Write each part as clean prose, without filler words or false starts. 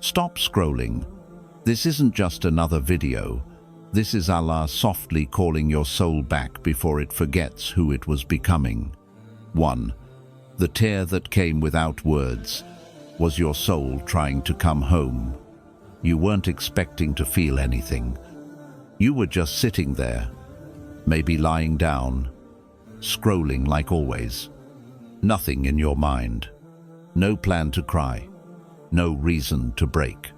Stop scrolling. This isn't just another video. This is Allah softly calling your soul back before it forgets who it was becoming. 1. The tear that came without words was your soul trying to come home. You weren't expecting to feel anything. You were just sitting there, maybe lying down, scrolling like always. Nothing in your mind. No plan to cry. No reason to break.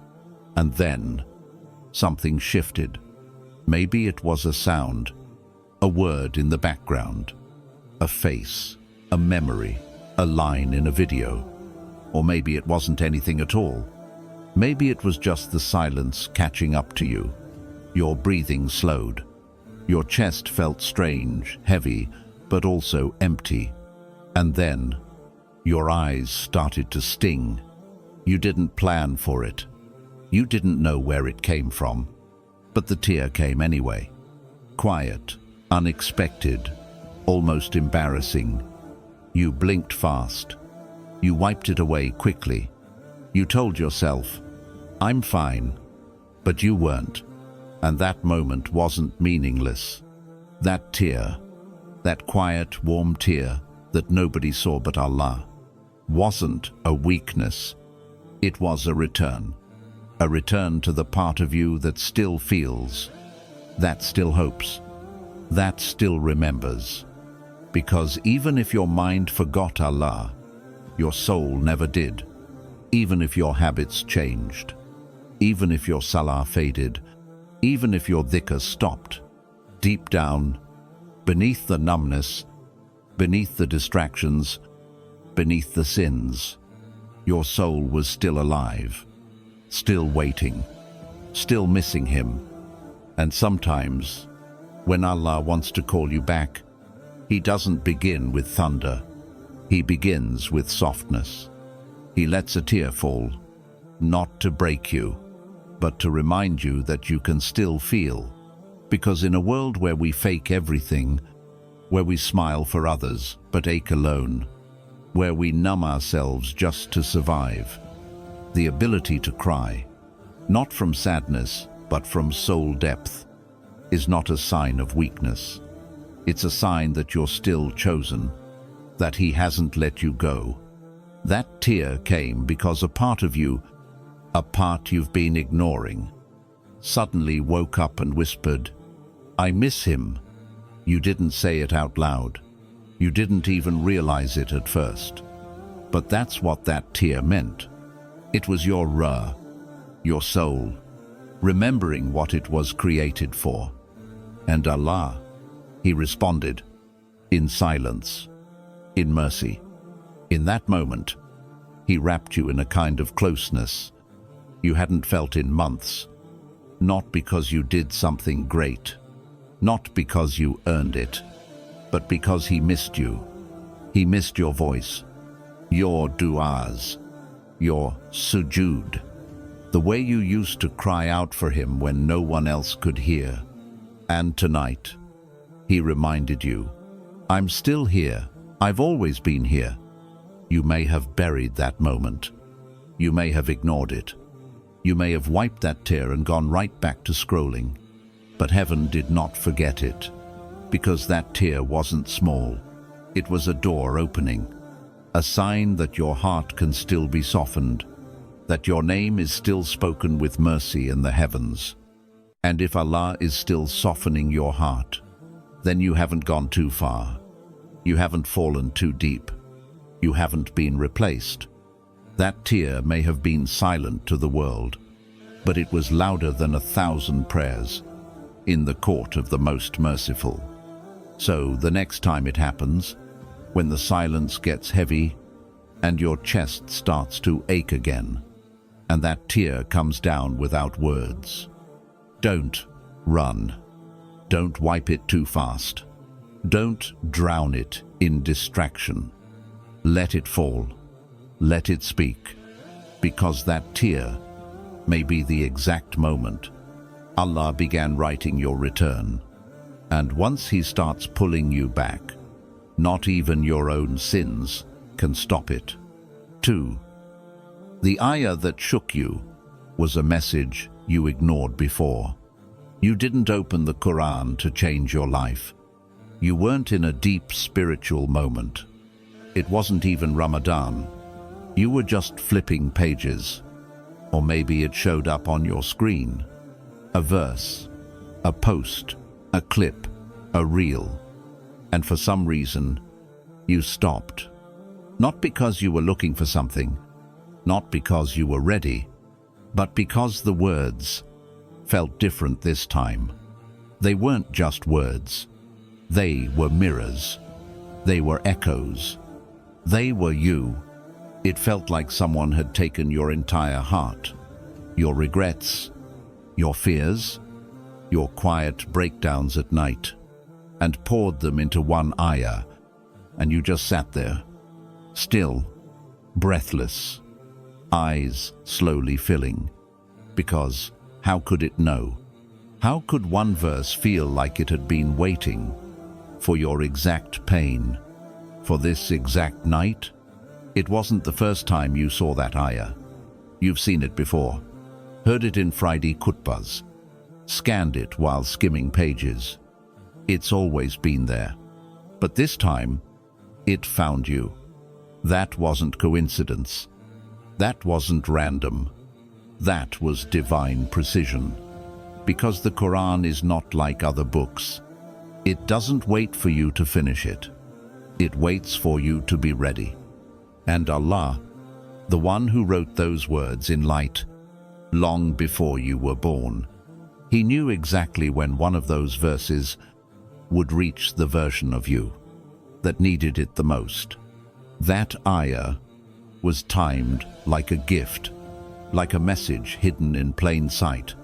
And then, something shifted. Maybe it was a sound, a word in the background, a face, a memory, a line in a video. Or maybe it wasn't anything at all. Maybe it was just the silence catching up to you. Your breathing slowed. Your chest felt strange, heavy, but also empty. And then, your eyes started to sting. You didn't plan for it. You didn't know where it came from. But the tear came anyway. Quiet, unexpected, almost embarrassing. You blinked fast. You wiped it away quickly. You told yourself, "I'm fine." But you weren't. And that moment wasn't meaningless. That tear, that quiet, warm tear that nobody saw but Allah, wasn't a weakness. It was a return. A return to the part of you that still feels, that still hopes, that still remembers. Because even if your mind forgot Allah, your soul never did. Even if your habits changed, even if your salah faded, even if your dhikr stopped, deep down, beneath the numbness, beneath the distractions, beneath the sins, your soul was still alive, still waiting, still missing Him. And sometimes, when Allah wants to call you back, He doesn't begin with thunder. He begins with softness. He lets a tear fall, not to break you, but to remind you that you can still feel. Because in a world where we fake everything, where we smile for others but ache alone, where we numb ourselves just to survive, the ability to cry, not from sadness but from soul depth, is not a sign of weakness. It's a sign that you're still chosen, that He hasn't let you go. That tear came because a part of you, a part you've been ignoring, suddenly woke up and whispered, "I miss him." You didn't say it out loud. You didn't even realize it at first. But that's what that tear meant. It was your ruh, your soul, remembering what it was created for. And Allah, He responded, in silence, in mercy. In that moment, He wrapped you in a kind of closeness you hadn't felt in months. Not because you did something great, not because you earned it, but because He missed you. He missed your voice, your du'as, your sujood, the way you used to cry out for Him when no one else could hear. And tonight, He reminded you, "I'm still here. I've always been here." You may have buried that moment. You may have ignored it. You may have wiped that tear and gone right back to scrolling. But heaven did not forget it, because that tear wasn't small. It was a door opening, a sign that your heart can still be softened, that your name is still spoken with mercy in the heavens. And if Allah is still softening your heart, then you haven't gone too far. You haven't fallen too deep. You haven't been replaced. That tear may have been silent to the world, but it was louder than 1,000 prayers in the court of the Most Merciful. So the next time it happens, when the silence gets heavy and your chest starts to ache again, and that tear comes down without words, don't run. Don't wipe it too fast. Don't drown it in distraction. Let it fall. Let it speak. Because that tear may be the exact moment Allah began writing your return. And once He starts pulling you back, not even your own sins can stop it. 2. The ayah that shook you was a message you ignored before. You didn't open the Quran to change your life. You weren't in a deep spiritual moment. It wasn't even Ramadan. You were just flipping pages. Or maybe it showed up on your screen. A verse, a post, a clip, a reel. And for some reason, you stopped. Not because you were looking for something, not because you were ready, but because the words felt different this time. They weren't just words. They were mirrors. They were echoes. They were you. It felt like someone had taken your entire heart, your regrets, your fears, your quiet breakdowns at night, and poured them into one ayah, and you just sat there, still, breathless, eyes slowly filling, because how could it know? How could one verse feel like it had been waiting for your exact pain, for this exact night? It wasn't the first time you saw that ayah. You've seen it before, heard it in Friday khutbahs, scanned it while skimming pages. It's always been there. But this time, it found you. That wasn't coincidence. That wasn't random. That was divine precision. Because the Quran is not like other books. It doesn't wait for you to finish it. It waits for you to be ready. And Allah, the one who wrote those words in light, long before you were born, He knew exactly when one of those verses would reach the version of you that needed it the most. That ayah was timed like a gift, like a message hidden in plain sight,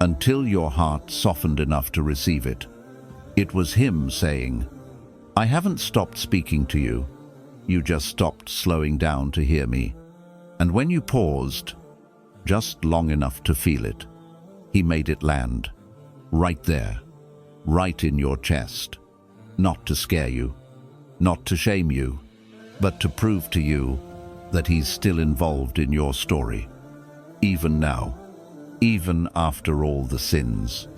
until your heart softened enough to receive it. It was Him saying, I haven't stopped speaking to you. You just stopped slowing down to hear me. And when you paused, just long enough to feel it, He made it land, right there, right in your chest. Not to scare you, not to shame you, but to prove to you that He's still involved in your story. Even now, even after all the sins,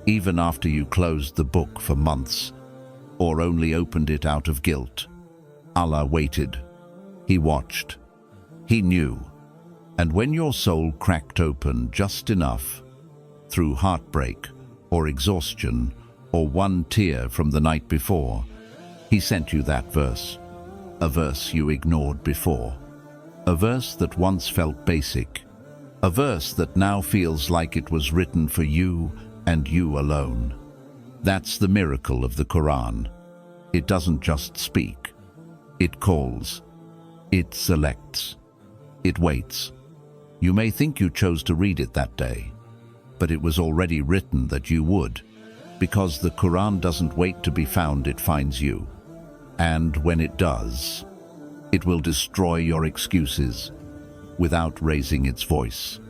even after you closed the book for months, or only opened it out of guilt, Allah waited. He watched. He knew. And when your soul cracked open just enough, through heartbreak or exhaustion or one tear from the night before, He sent you that verse, a verse you ignored before, a verse that once felt basic, a verse that now feels like it was written for you and you alone. That's the miracle of the Quran. It doesn't just speak. It calls. It selects. It waits. You may think you chose to read it that day, but it was already written that you would, because the Quran doesn't wait to be found, it finds you. And when it does, it will destroy your excuses without raising its voice.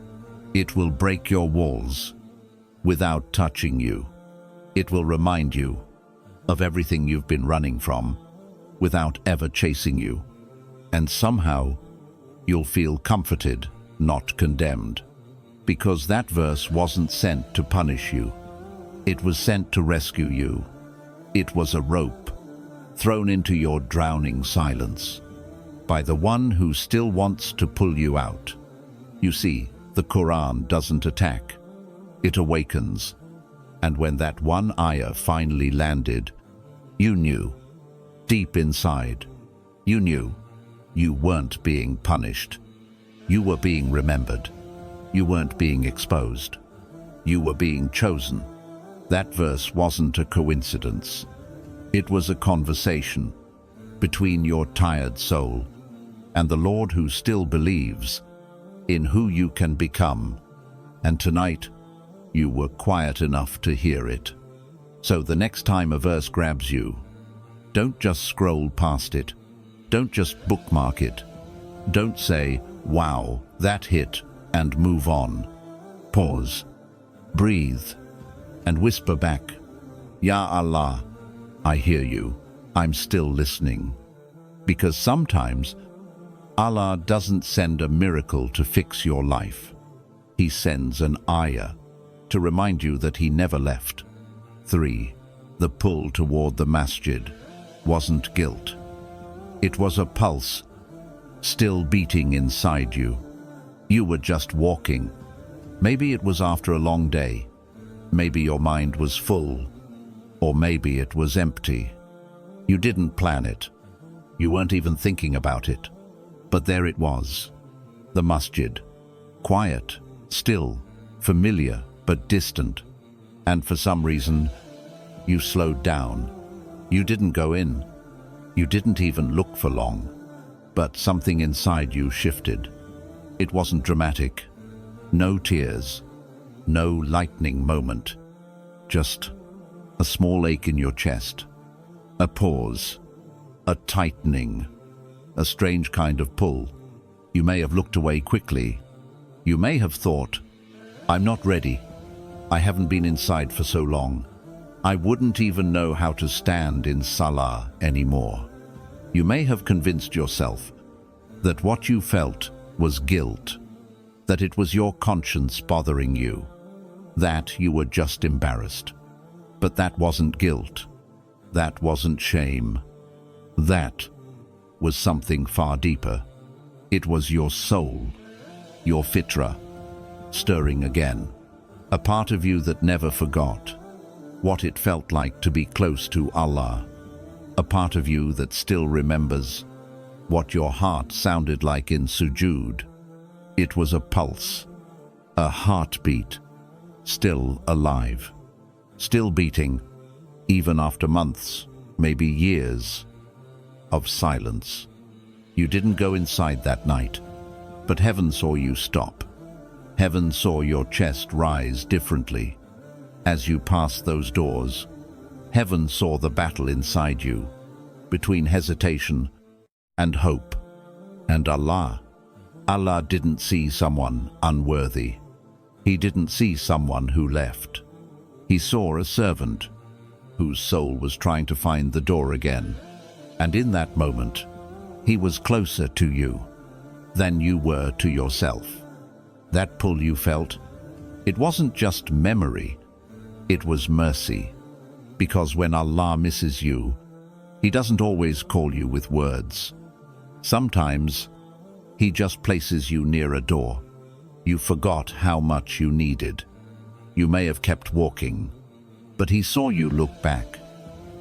It will break your walls without touching you. It will remind you of everything you've been running from without ever chasing you. And somehow, you'll feel comforted, not condemned, because that verse wasn't sent to punish you. It was sent to rescue you. It was a rope thrown into your drowning silence by the one who still wants to pull you out. You see, the Quran doesn't attack. It awakens. And when that one ayah finally landed, you knew, deep inside, you knew you weren't being punished. You were being remembered. You weren't being exposed. You were being chosen. That verse wasn't a coincidence. It was a conversation between your tired soul and the Lord who still believes in who you can become. And tonight, you were quiet enough to hear it. So the next time a verse grabs you, don't just scroll past it. Don't just bookmark it. Don't say, wow, that hit, and move on. Pause, breathe, and whisper back, Ya Allah, I hear you. I'm still listening. Because sometimes Allah doesn't send a miracle to fix your life. He sends an ayah to remind you that he never left. 3. The pull toward the masjid wasn't guilt. It was a pulse, still beating inside you. You were just walking. Maybe it was after a long day. Maybe your mind was full. Or maybe it was empty. You didn't plan it. You weren't even thinking about it. But there it was. The masjid. Quiet, still, familiar, but distant. And for some reason, you slowed down. You didn't go in. You didn't even look for long. But something inside you shifted. It wasn't dramatic. No tears. No lightning moment. Just a small ache in your chest. A pause. A tightening. A strange kind of pull. You may have looked away quickly. You may have thought, I'm not ready. I haven't been inside for so long. I wouldn't even know how to stand in salah anymore. You may have convinced yourself that what you felt was guilt, that it was your conscience bothering you, that you were just embarrassed. But that wasn't guilt. That wasn't shame. That was something far deeper. It was your soul, your fitra, stirring again. A part of you that never forgot what it felt like to be close to Allah. A part of you that still remembers what your heart sounded like in sujood. It was a pulse, a heartbeat, still alive, still beating, even after months, maybe years, of silence. You didn't go inside that night, but heaven saw you stop. Heaven saw your chest rise differently. As you passed those doors, heaven saw the battle inside you, between hesitation and hope. And Allah didn't see someone unworthy. He didn't see someone who left. He saw a servant whose soul was trying to find the door again. And in that moment, he was closer to you than you were to yourself. That pull you felt, it wasn't just memory, it was mercy. Because when Allah misses you, He doesn't always call you with words. Sometimes, He just places you near a door. You forgot how much you needed. You may have kept walking, but He saw you look back.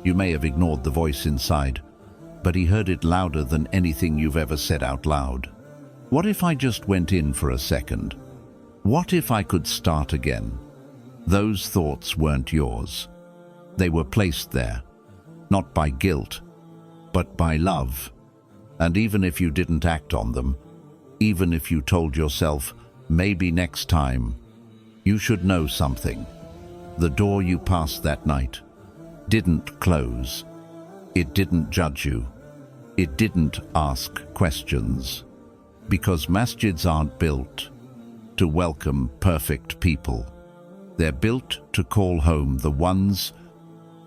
You may have ignored the voice inside, but He heard it louder than anything you've ever said out loud. What if I just went in for a second? What if I could start again? Those thoughts weren't yours. They were placed there, not by guilt, but by love. And even if you didn't act on them, even if you told yourself, maybe next time, you should know something. The door you passed that night didn't close. It didn't judge you. It didn't ask questions. Because masjids aren't built to welcome perfect people. They're built to call home the ones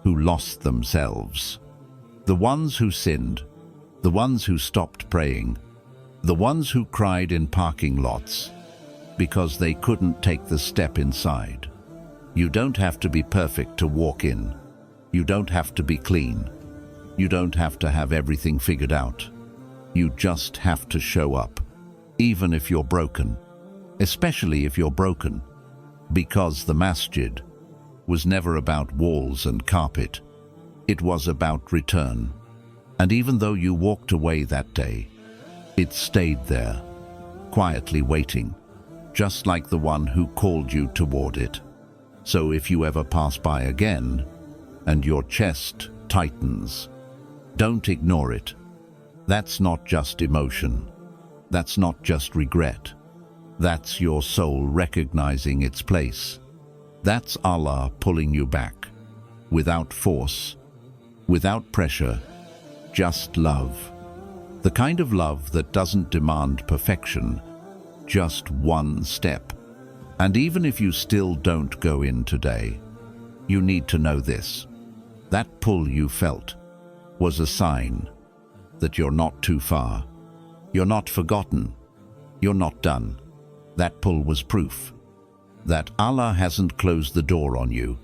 who lost themselves. The ones who sinned. The ones who stopped praying. The ones who cried in parking lots because they couldn't take the step inside. You don't have to be perfect to walk in. You don't have to be clean. You don't have to have everything figured out. You just have to show up, even if you're broken, especially if you're broken, because the masjid was never about walls and carpet. It was about return. And even though you walked away that day, it stayed there, quietly waiting, just like the one who called you toward it. So if you ever pass by again, and your chest tightens, don't ignore it. That's not just emotion. That's not just regret. That's your soul recognizing its place. That's Allah pulling you back, without force, without pressure, just love. The kind of love that doesn't demand perfection, just one step. And even if you still don't go in today, you need to know this. That pull you felt was a sign that you're not too far. You're not forgotten. You're not done. That pull was proof that Allah hasn't closed the door on you.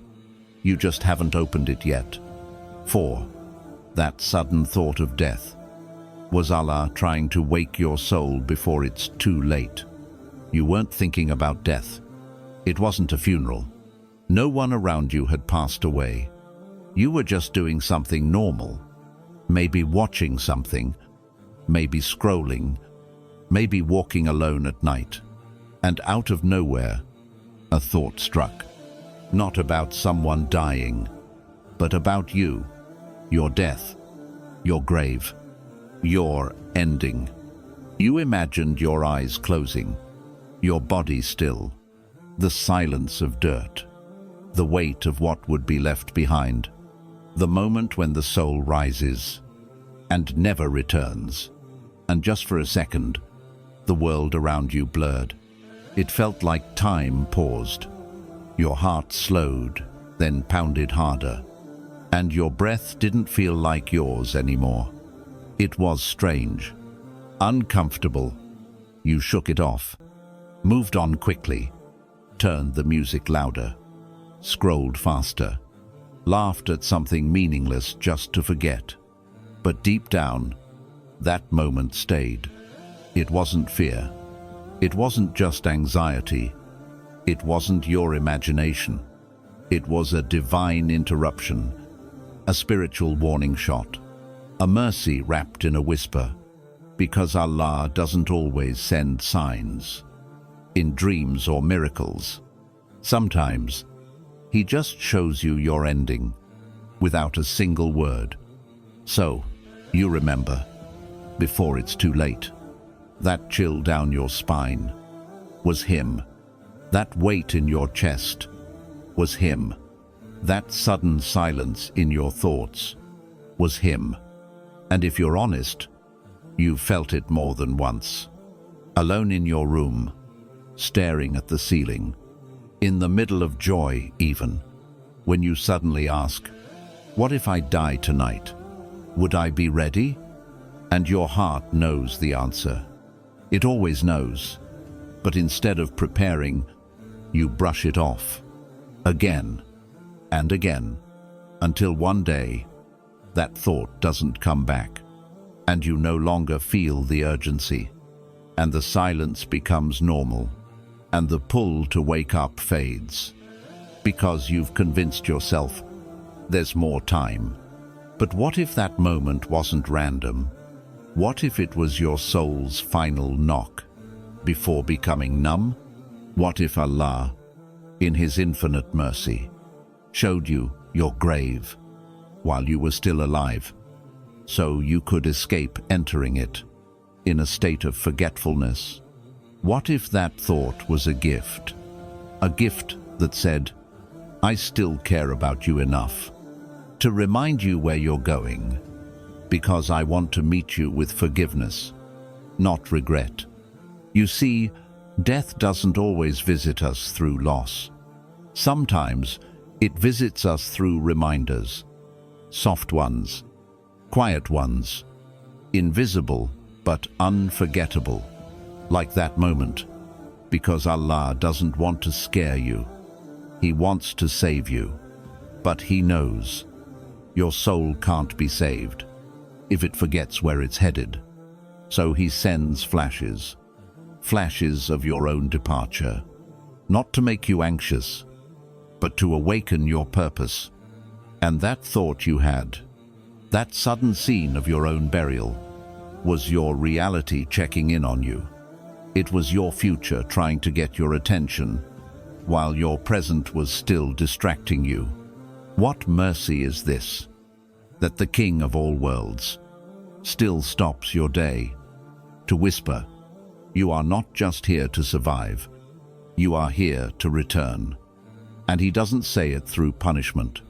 You just haven't opened it yet. 4. That sudden thought of death. Was Allah trying to wake your soul before it's too late? You weren't thinking about death. It wasn't a funeral. No one around you had passed away. You were just doing something normal. Maybe watching something, maybe scrolling, maybe walking alone at night. And out of nowhere, a thought struck. Not about someone dying, but about you, your death, your grave, your ending. You imagined your eyes closing, your body still, the silence of dirt, the weight of what would be left behind, the moment when the soul rises and never returns. And just for a second, the world around you blurred. It felt like time paused. Your heart slowed, then pounded harder, and your breath didn't feel like yours anymore. It was strange, uncomfortable. You shook it off, moved on quickly, turned the music louder, scrolled faster, laughed at something meaningless just to forget. But deep down, that moment stayed. It wasn't fear. It wasn't just anxiety. It wasn't your imagination. It was a divine interruption, a spiritual warning shot, a mercy wrapped in a whisper, because Allah doesn't always send signs in dreams or miracles. Sometimes He just shows you your ending without a single word. So, you remember, before it's too late, that chill down your spine was Him. That weight in your chest was Him. That sudden silence in your thoughts was Him. And if you're honest, you felt it more than once. Alone in your room, staring at the ceiling, in the middle of joy even, when you suddenly ask, what if I die tonight? Would I be ready? And your heart knows the answer. It always knows. But instead of preparing, you brush it off, again and again, until one day that thought doesn't come back, and you no longer feel the urgency, and the silence becomes normal, and the pull to wake up fades, because you've convinced yourself there's more time. But what if that moment wasn't random? What if it was your soul's final knock before becoming numb? What if Allah, in His infinite mercy, showed you your grave while you were still alive, so you could escape entering it in a state of forgetfulness? What if that thought was a gift that said, I still care about you enough to remind you where you're going, because I want to meet you with forgiveness, not regret. You see, death doesn't always visit us through loss. Sometimes it visits us through reminders, soft ones, quiet ones, invisible but unforgettable, like that moment, because Allah doesn't want to scare you. He wants to save you, but He knows your soul can't be saved if it forgets where it's headed. So He sends flashes of your own departure, not to make you anxious, but to awaken your purpose. And that thought you had, that sudden scene of your own burial, was your reality checking in on you. It was your future trying to get your attention, while your present was still distracting you. What mercy is this, that the King of all worlds still stops your day to whisper, you are not just here to survive, you are here to return. And He doesn't say it through punishment.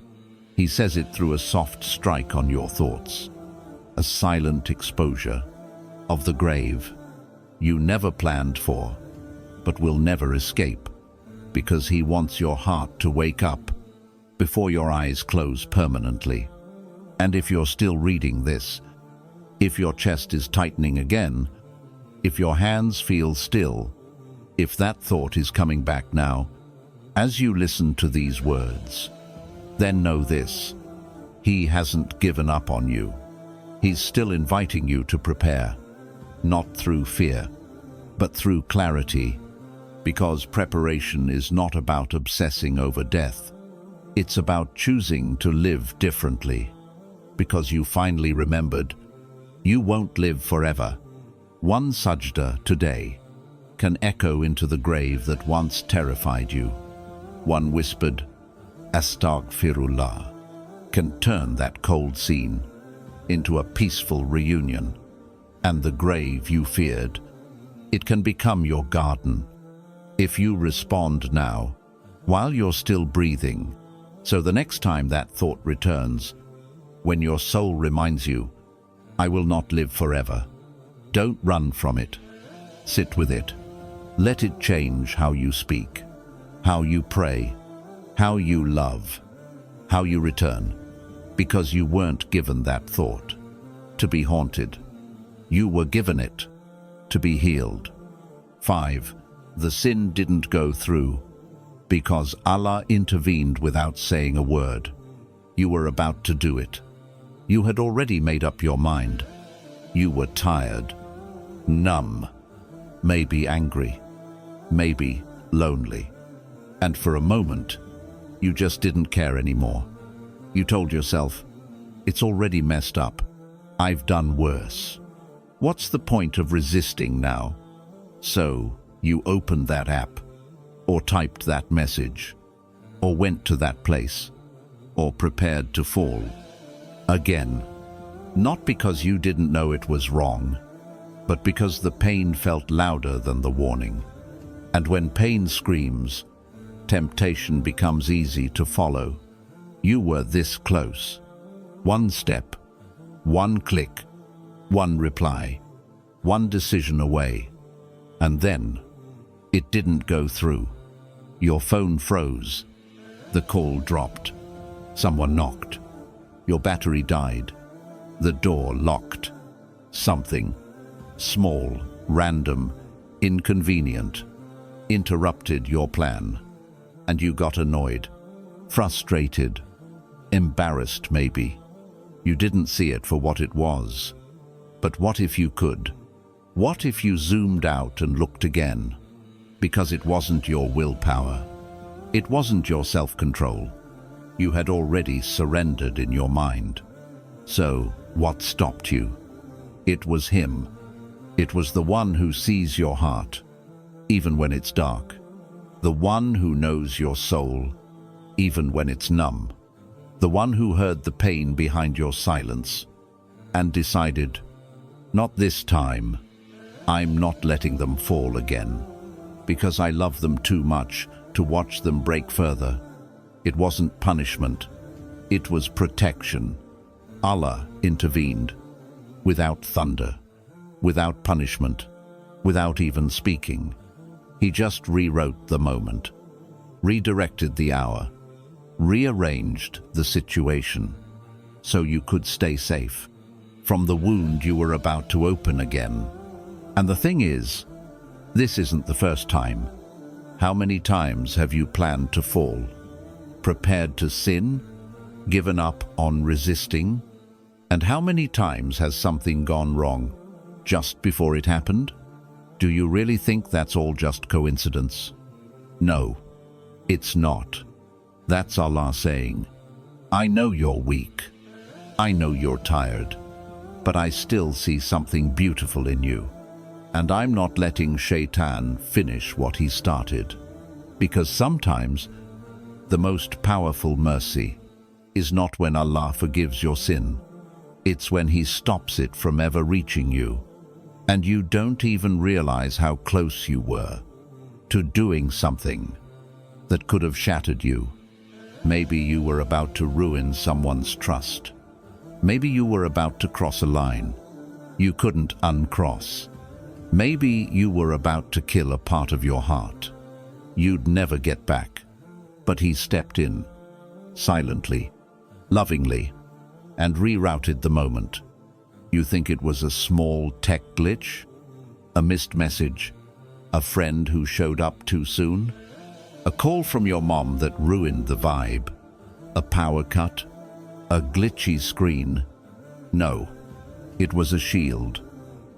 He says it through a soft strike on your thoughts, a silent exposure of the grave you never planned for, but will never escape, because He wants your heart to wake up before your eyes close permanently. And if you're still reading this, if your chest is tightening again, if your hands feel still, if that thought is coming back now, As you listen to these words, then know this: He hasn't given up on you. He's still inviting you to prepare, not through fear, but through clarity, because preparation is not about obsessing over death. It's about choosing to live differently, because you finally remembered you won't live forever. One sajda today can echo into the grave that once terrified you. One whispered, Astaghfirullah, can turn that cold scene into a peaceful reunion. And the grave you feared, it can become your garden. If you respond now, while you're still breathing, so the next time that thought returns, when your soul reminds you, I will not live forever, don't run from it. Sit with it. Let it change how you speak, how you pray, how you love, how you return, because you weren't given that thought to be haunted. You were given it to be healed. 5. The sin didn't go through because Allah intervened without saying a word. You were about to do it. You had already made up your mind. You were tired, numb, maybe angry, maybe lonely. And for a moment, you just didn't care anymore. You told yourself, it's already messed up. I've done worse. What's the point of resisting now? So you opened that app, or typed that message, or went to that place, or prepared to fall. Again, not because you didn't know it was wrong, but because the pain felt louder than the warning. And when pain screams, temptation becomes easy to follow. You were this close. One step, one click, one reply, one decision away. And then, it didn't go through. Your phone froze. The call dropped. Someone knocked. Your battery died. The door locked. Something small, random, inconvenient interrupted your plan. And you got annoyed, frustrated, embarrassed maybe. You didn't see it for what it was. But what if you could? What if you zoomed out and looked again? Because it wasn't your willpower. It wasn't your self-control. You had already surrendered in your mind. So, what stopped you? It was Him. It was the one who sees your heart, even when it's dark. The one who knows your soul, even when it's numb. The one who heard the pain behind your silence and decided, not this time. I'm not letting them fall again, because I love them too much to watch them break further. It wasn't punishment. It was protection. Allah intervened, without thunder, without punishment, without even speaking. He just rewrote the moment, redirected the hour, rearranged the situation, so you could stay safe from the wound you were about to open again. And the thing is, this isn't the first time. How many times have you planned to fall, prepared to sin, given up on resisting? And how many times has something gone wrong just before it happened? Do you really think that's all just coincidence? No, it's not. That's Allah saying, I know you're weak. I know you're tired. But I still see something beautiful in you. And I'm not letting Shaitan finish what he started. Because sometimes the most powerful mercy is not when Allah forgives your sin. It's when He stops it from ever reaching you. And you don't even realize how close you were to doing something that could have shattered you. Maybe you were about to ruin someone's trust. Maybe you were about to cross a line you couldn't uncross. Maybe you were about to kill a part of your heart you'd never get back. But He stepped in, silently, lovingly, and rerouted the moment. You think it was a small tech glitch? A missed message? A friend who showed up too soon? A call from your mom that ruined the vibe? A power cut? A glitchy screen? No, it was a shield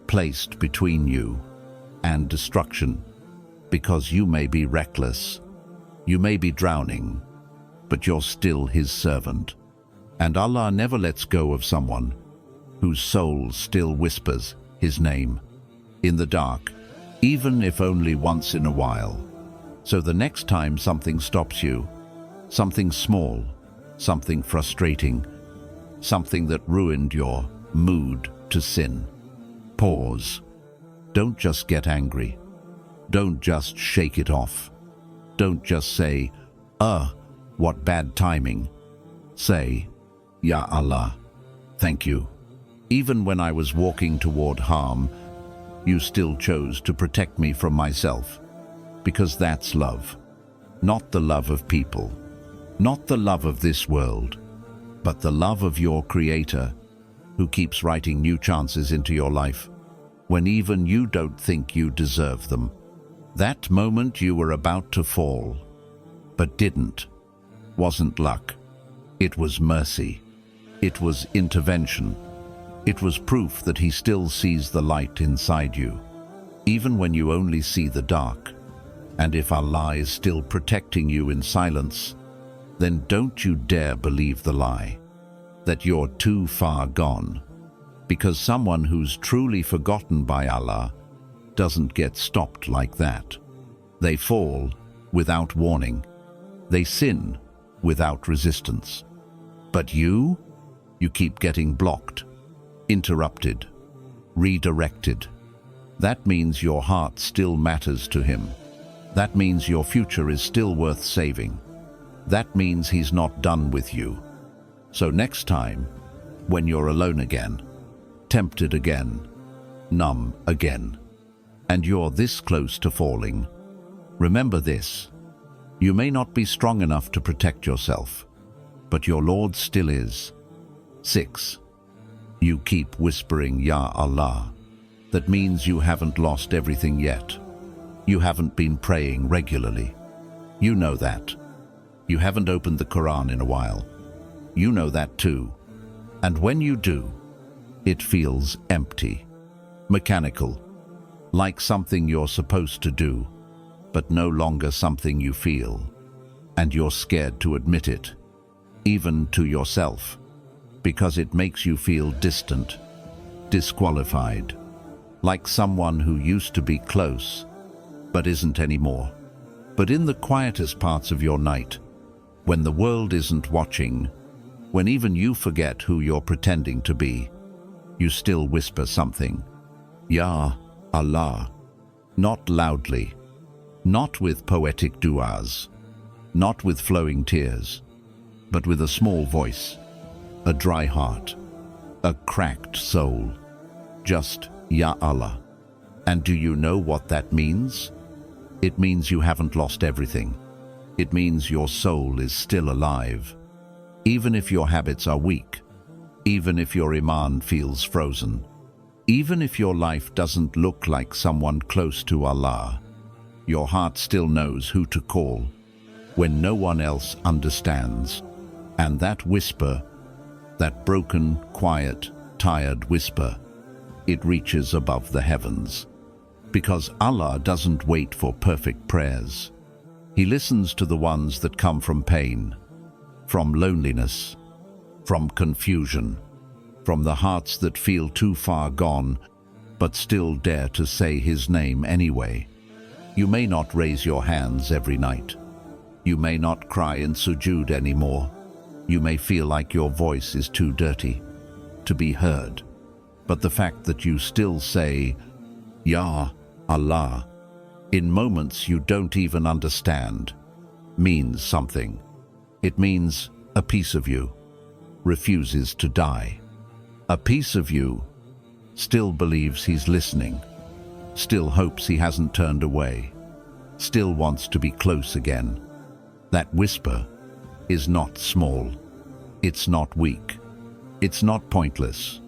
placed between you and destruction, because you may be reckless, you may be drowning, but you're still His servant. And Allah never lets go of someone whose soul still whispers His name in the dark, even if only once in a while. So the next time something stops you, something small, something frustrating, something that ruined your mood to sin, pause. Don't just get angry. Don't just shake it off. Don't just say, what bad timing. Say, Ya Allah, thank you. Even when I was walking toward harm, you still chose to protect me from myself. Because that's love. Not the love of people. Not the love of this world. But the love of your Creator, who keeps writing new chances into your life when even you don't think you deserve them. That moment you were about to fall, but didn't, wasn't luck. It was mercy. It was intervention. It was proof that He still sees the light inside you, even when you only see the dark. And if Allah is still protecting you in silence, then don't you dare believe the lie that you're too far gone. Because someone who's truly forgotten by Allah doesn't get stopped like that. They fall without warning. They sin without resistance. But you keep getting blocked, interrupted, redirected. That means your heart still matters to Him. That means your future is still worth saving. That means He's not done with you. So next time, when you're alone again, tempted again, numb again, and you're this close to falling, remember this: you may not be strong enough to protect yourself, but your Lord still is. 6. You keep whispering Ya Allah. That means you haven't lost everything yet. You haven't been praying regularly. You know that. You haven't opened the Quran in a while. You know that too. And when you do, it feels empty, mechanical, like something you're supposed to do, but no longer something you feel. And you're scared to admit it, even to yourself, because it makes you feel distant, disqualified, like someone who used to be close, but isn't anymore. But in the quietest parts of your night, when the world isn't watching, when even you forget who you're pretending to be, you still whisper something. Ya Allah. Not loudly, not with poetic du'as, not with flowing tears, but with a small voice, a dry heart, a cracked soul. Just Ya Allah. And do you know what that means? It means you haven't lost everything. It means your soul is still alive. Even if your habits are weak, even if your iman feels frozen, even if your life doesn't look like someone close to Allah, your heart still knows who to call when no one else understands. And that whisper, that broken, quiet, tired whisper, it reaches above the heavens. Because Allah doesn't wait for perfect prayers. He listens to the ones that come from pain, from loneliness, from confusion, from the hearts that feel too far gone, but still dare to say His name anyway. You may not raise your hands every night. You may not cry in sujood anymore. You may feel like your voice is too dirty to be heard. But the fact that you still say, Ya Allah, in moments you don't even understand, means something. It means a piece of you refuses to die. A piece of you still believes He's listening, still hopes He hasn't turned away, still wants to be close again. That whisper is not small. It's not weak. It's not pointless.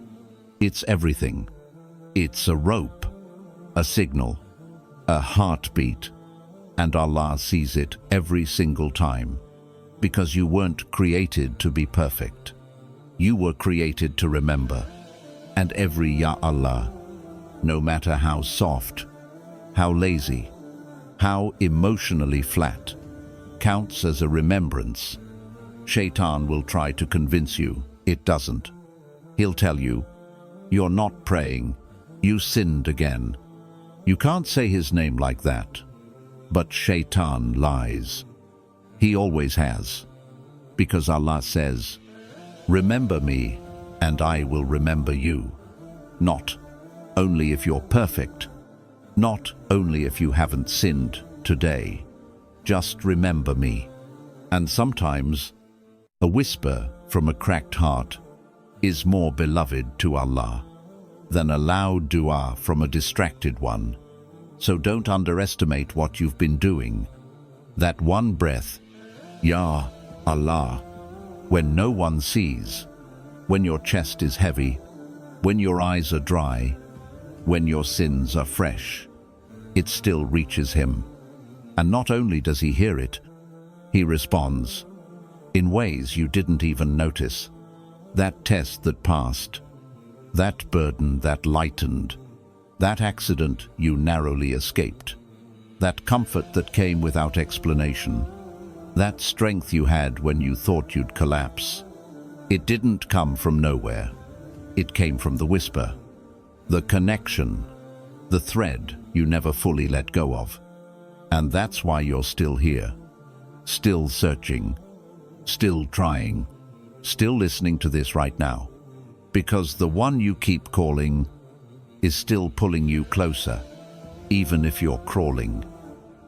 It's everything. It's a rope, a signal, a heartbeat, and Allah sees it every single time, because you weren't created to be perfect. You were created to remember, and every Ya Allah, no matter how soft, how lazy, how emotionally flat, counts as a remembrance. Shaitan will try to convince you it doesn't. He'll tell you, you're not praying, you sinned again. You can't say his name like that. But Shaitan lies. He always has. Because Allah says, remember me, and I will remember you. Not only if you're perfect, not only if you haven't sinned today. Just remember me. And sometimes, a whisper from a cracked heart is more beloved to Allah than a loud dua from a distracted one. So don't underestimate what you've been doing. That one breath, Ya Allah, when no one sees, when your chest is heavy, when your eyes are dry, when your sins are fresh, it still reaches him. And not only does he hear it, he responds in ways you didn't even notice. That test that passed, that burden that lightened, that accident you narrowly escaped, that comfort that came without explanation, that strength you had when you thought you'd collapse. It didn't come from nowhere. It came from the whisper, the connection, the thread you never fully let go of. And that's why you're still here, still searching, still trying, still listening to this right now. Because the one you keep calling is still pulling you closer, even if you're crawling,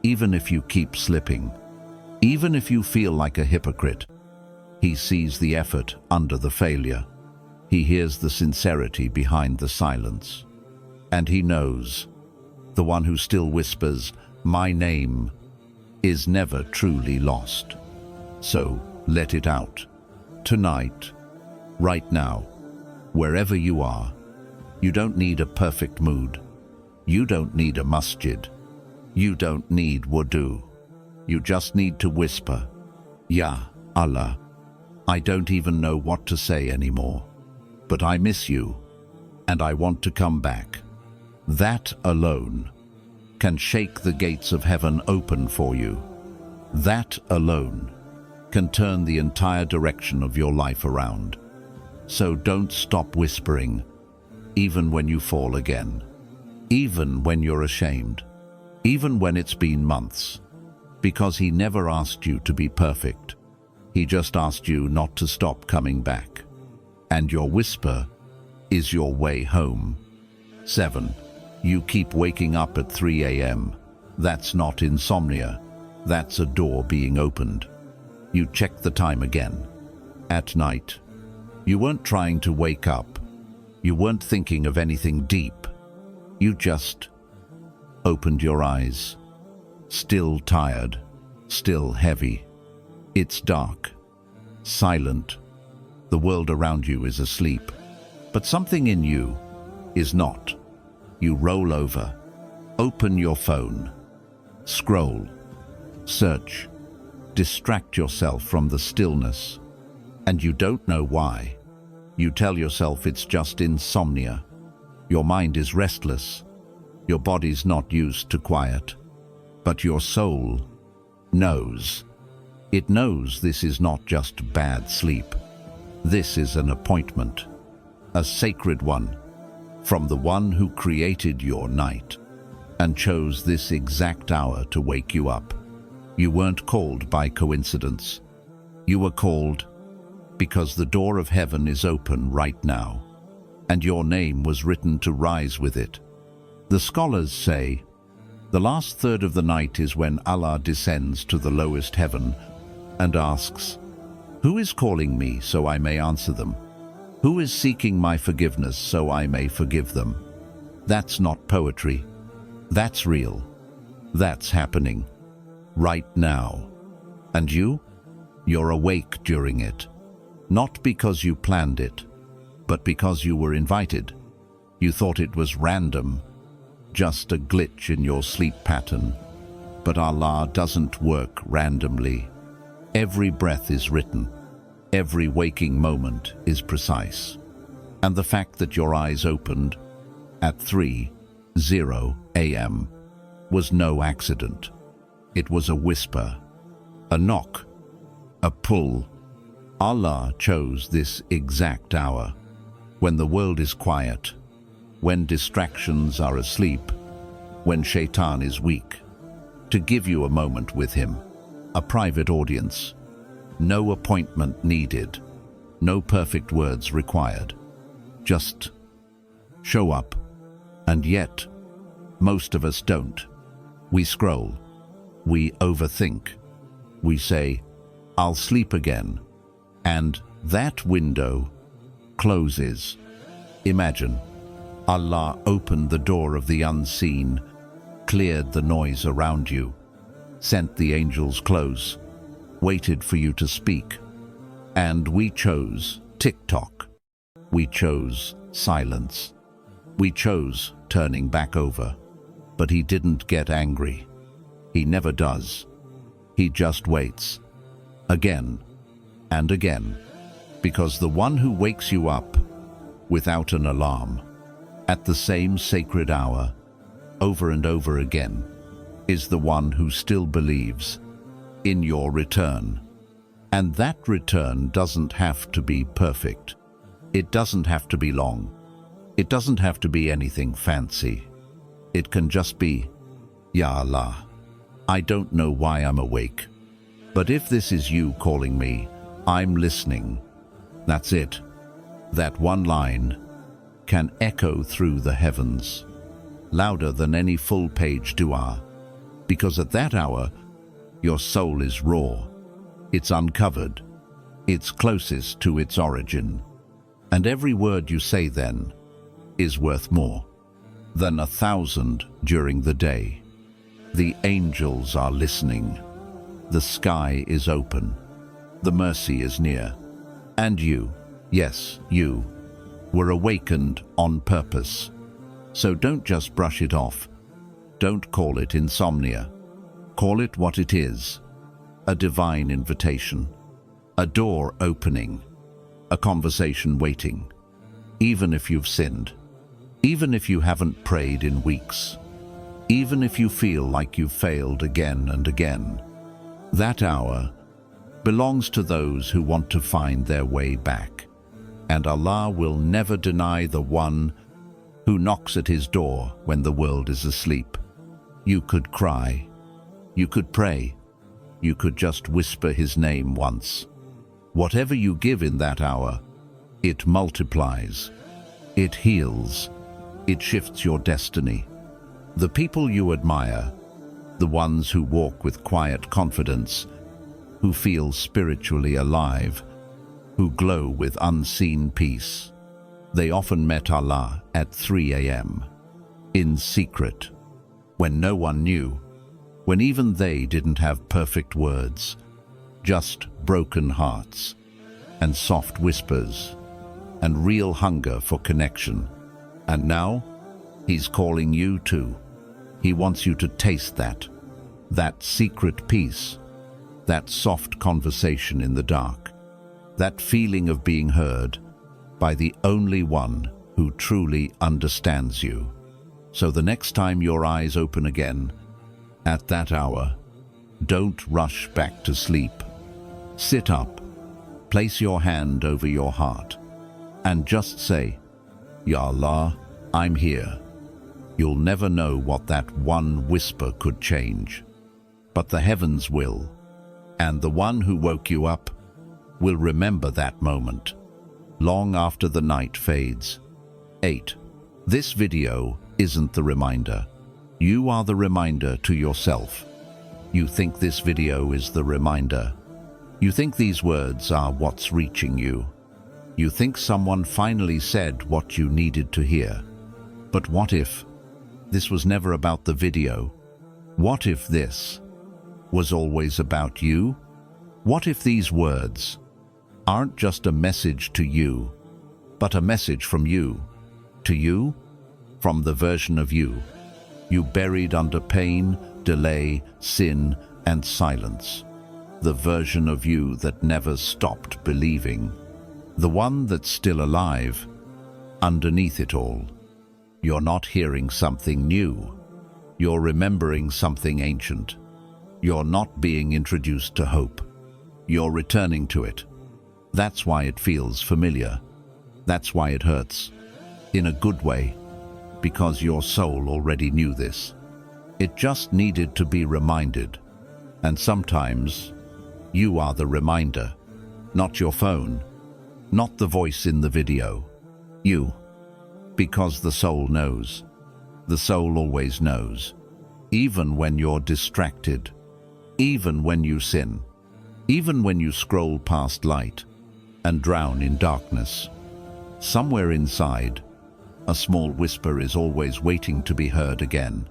even if you keep slipping, even if you feel like a hypocrite. He sees the effort under the failure. He hears the sincerity behind the silence. And he knows the one who still whispers, my name, is never truly lost. So let it out. Tonight, right now, wherever you are. You don't need a perfect mood. You don't need a masjid. You don't need wudu. You just need to whisper, Ya Allah, I don't even know what to say anymore, but I miss you, and I want to come back. That alone can shake the gates of heaven open for you. That alone can turn the entire direction of your life around. So don't stop whispering, even when you fall again, even when you're ashamed, even when it's been months, because he never asked you to be perfect. He just asked you not to stop coming back. And your whisper is your way home. 7. You keep waking up at 3 a.m. That's not insomnia. That's a door being opened. You check the time again. At night. You weren't trying to wake up. You weren't thinking of anything deep. You just opened your eyes. Still tired. Still heavy. It's dark. Silent. The world around you is asleep. But something in you is not. You roll over. Open your phone. Scroll. Search. Distract yourself from the stillness. And you don't know why. You tell yourself it's just insomnia. Your mind is restless. Your body's not used to quiet. But your soul knows. It knows this is not just bad sleep. This is an appointment, a sacred one, from the one who created your night and chose this exact hour to wake you up. You weren't called by coincidence. You were called because the door of heaven is open right now, and your name was written to rise with it. The scholars say, the last third of the night is when Allah descends to the lowest heaven and asks, who is calling me so I may answer them? Who is seeking my forgiveness so I may forgive them? That's not poetry. That's real. That's happening. Right now. And you? You're awake during it. Not because you planned it, but because you were invited. You thought it was random, just a glitch in your sleep pattern. But Allah doesn't work randomly. Every breath is written. Every waking moment is precise. And the fact that your eyes opened at 3:0 a.m. was no accident. It was a whisper, a knock, a pull. Allah chose this exact hour, when the world is quiet, when distractions are asleep, when shaitan is weak, to give you a moment with him, a private audience. No appointment needed, no perfect words required. Just show up. And yet, most of us don't. We scroll. We overthink. We say, "I'll sleep again." And that window closes. Imagine, Allah opened the door of the unseen, cleared the noise around you, sent the angels close, waited for you to speak. And we chose TikTok. We chose silence. We chose turning back over. But he didn't get angry. He never does. He just waits. Again and again. Because the one who wakes you up without an alarm, at the same sacred hour, over and over again, is the one who still believes in your return. And that return doesn't have to be perfect. It doesn't have to be long. It doesn't have to be anything fancy. It can just be, "Ya Allah, I don't know why I'm awake, but if this is you calling me, I'm listening." That's it. That one line can echo through the heavens, louder than any full-page dua, because at that hour, your soul is raw, it's uncovered, it's closest to its origin. And every word you say then is worth more than 1,000 during the day. The angels are listening. The sky is open. The mercy is near. And you, yes, you, were awakened on purpose. So don't just brush it off. Don't call it insomnia. Call it what it is. A divine invitation. A door opening. A conversation waiting. Even if you've sinned. Even if you haven't prayed in weeks. Even if you feel like you've failed again and again. That hour belongs to those who want to find their way back. And Allah will never deny the one who knocks at his door when the world is asleep. You could cry. You could pray. You could just whisper his name once. Whatever you give in that hour, it multiplies. It heals. It shifts your destiny. The people you admire, the ones who walk with quiet confidence, who feel spiritually alive, who glow with unseen peace, they often met Allah at 3 a.m. in secret, when no one knew, when even they didn't have perfect words, just broken hearts and soft whispers and real hunger for connection. And now, he's calling you too. He wants you to taste that secret peace, that soft conversation in the dark, that feeling of being heard by the only one who truly understands you. So the next time your eyes open again, at that hour, don't rush back to sleep. Sit up, place your hand over your heart, and just say, "Ya Allah, I'm here." You'll never know what that one whisper could change, but the heavens will, and the one who woke you up will remember that moment, long after the night fades. 8. This video isn't the reminder. You are the reminder to yourself. You think this video is the reminder. You think these words are what's reaching you. You think someone finally said what you needed to hear. But what if this was never about the video? What if this was always about you? What if these words aren't just a message to you, but a message from you to you, from the version of you buried under pain, delay, sin, and silence. The version of you that never stopped believing. The one that's still alive, underneath it all. You're not hearing something new. You're remembering something ancient. You're not being introduced to hope. You're returning to it. That's why it feels familiar. That's why it hurts. In a good way, because your soul already knew this. It just needed to be reminded. And sometimes, you are the reminder, not your phone, not the voice in the video. You. Because the soul knows. The soul always knows. Even when you're distracted. Even when you sin. Even when you scroll past light and drown in darkness. Somewhere inside, a small whisper is always waiting to be heard again.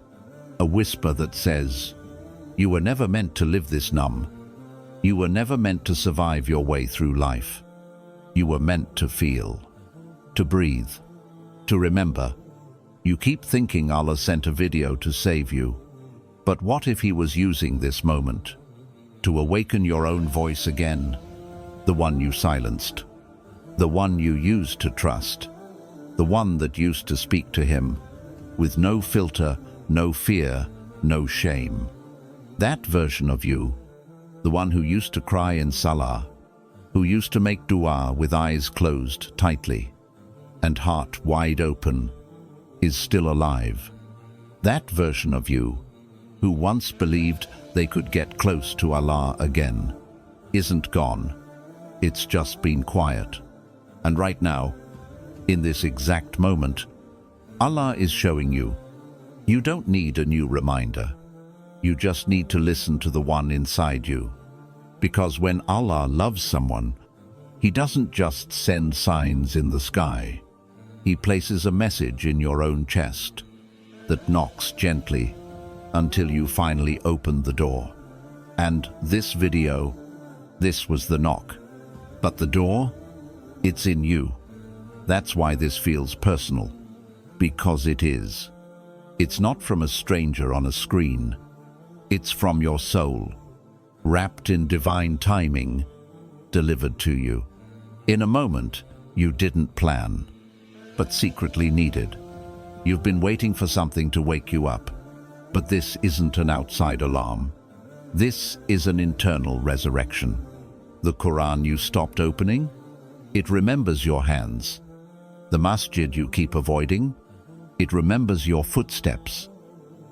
A whisper that says, you were never meant to live this numb. You were never meant to survive your way through life. You were meant to feel, to breathe, to remember. You keep thinking Allah sent a video to save you. But what if He was using this moment to awaken your own voice again? The one you silenced. The one you used to trust. The one that used to speak to Him with no filter, no fear, no shame. That version of you, the one who used to cry in salah, who used to make dua with eyes closed tightly and heart wide open, is still alive. That version of you, who once believed they could get close to Allah again, isn't gone. It's just been quiet. And right now, in this exact moment, Allah is showing you, you don't need a new reminder. You just need to listen to the one inside you. Because when Allah loves someone, He doesn't just send signs in the sky. He places a message in your own chest that knocks gently until you finally open the door. And this video, this was the knock. But the door, it's in you. That's why this feels personal. Because it is. It's not from a stranger on a screen. It's from your soul, wrapped in divine timing, delivered to you. In a moment you didn't plan, but secretly needed. You've been waiting for something to wake you up. But this isn't an outside alarm. This is an internal resurrection. The Quran you stopped opening, it remembers your hands. The masjid you keep avoiding, it remembers your footsteps.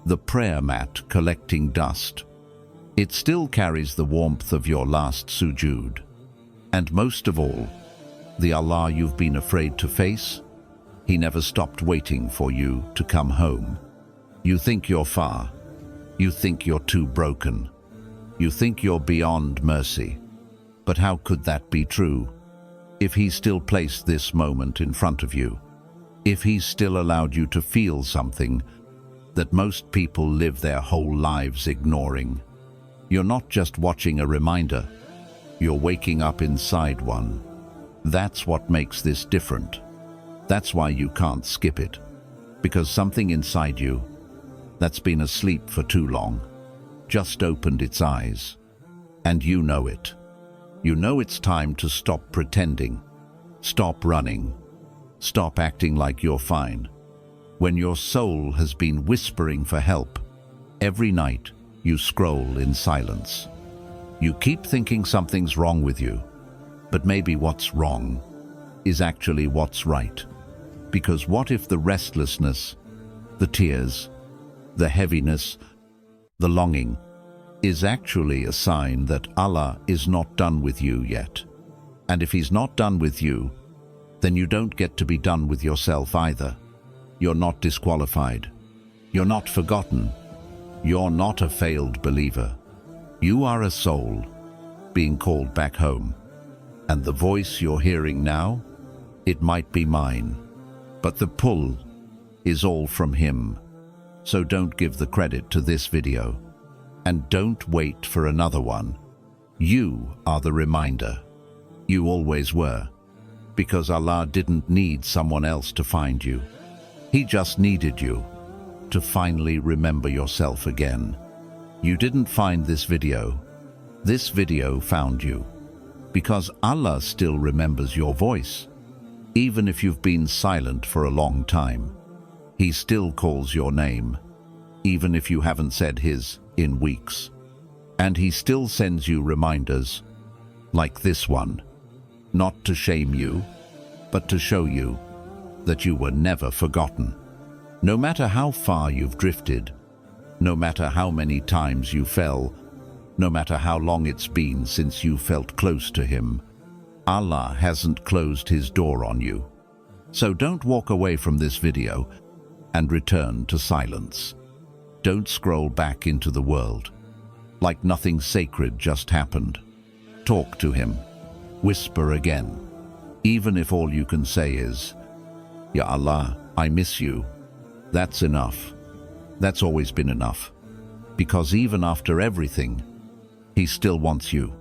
The prayer mat collecting dust, it still carries the warmth of your last sujood. And most of all, the Allah you've been afraid to face, He never stopped waiting for you to come home. You think you're far. You think you're too broken. You think you're beyond mercy. But how could that be true if He still placed this moment in front of you? If He's still allowed you to feel something that most people live their whole lives ignoring? You're not just watching a reminder. You're waking up inside one. That's what makes this different. That's why you can't skip it. Because something inside you that's been asleep for too long just opened its eyes. And you know it. You know it's time to stop pretending. Stop running. Stop acting like you're fine. When your soul has been whispering for help, every night you scroll in silence. You keep thinking something's wrong with you, but maybe what's wrong is actually what's right. Because what if the restlessness, the tears, the heaviness, the longing is actually a sign that Allah is not done with you yet? And if He's not done with you, then you don't get to be done with yourself either. You're not disqualified. You're not forgotten. You're not a failed believer. You are a soul being called back home. And the voice you're hearing now, it might be mine, but the pull is all from Him. So don't give the credit to this video. And don't wait for another one. You are the reminder. You always were. Because Allah didn't need someone else to find you. He just needed you to finally remember yourself again. You didn't find this video. This video found you. Because Allah still remembers your voice. Even if you've been silent for a long time, He still calls your name, even if you haven't said His in weeks. And He still sends you reminders, like this one, not to shame you, but to show you that you were never forgotten. No matter how far you've drifted, no matter how many times you fell, no matter how long it's been since you felt close to Him, Allah hasn't closed His door on you. So don't walk away from this video and return to silence. Don't scroll back into the world like nothing sacred just happened. Talk to Him. Whisper again. Even if all you can say is, Ya Allah, I miss you. That's enough. That's always been enough. Because even after everything, He still wants you.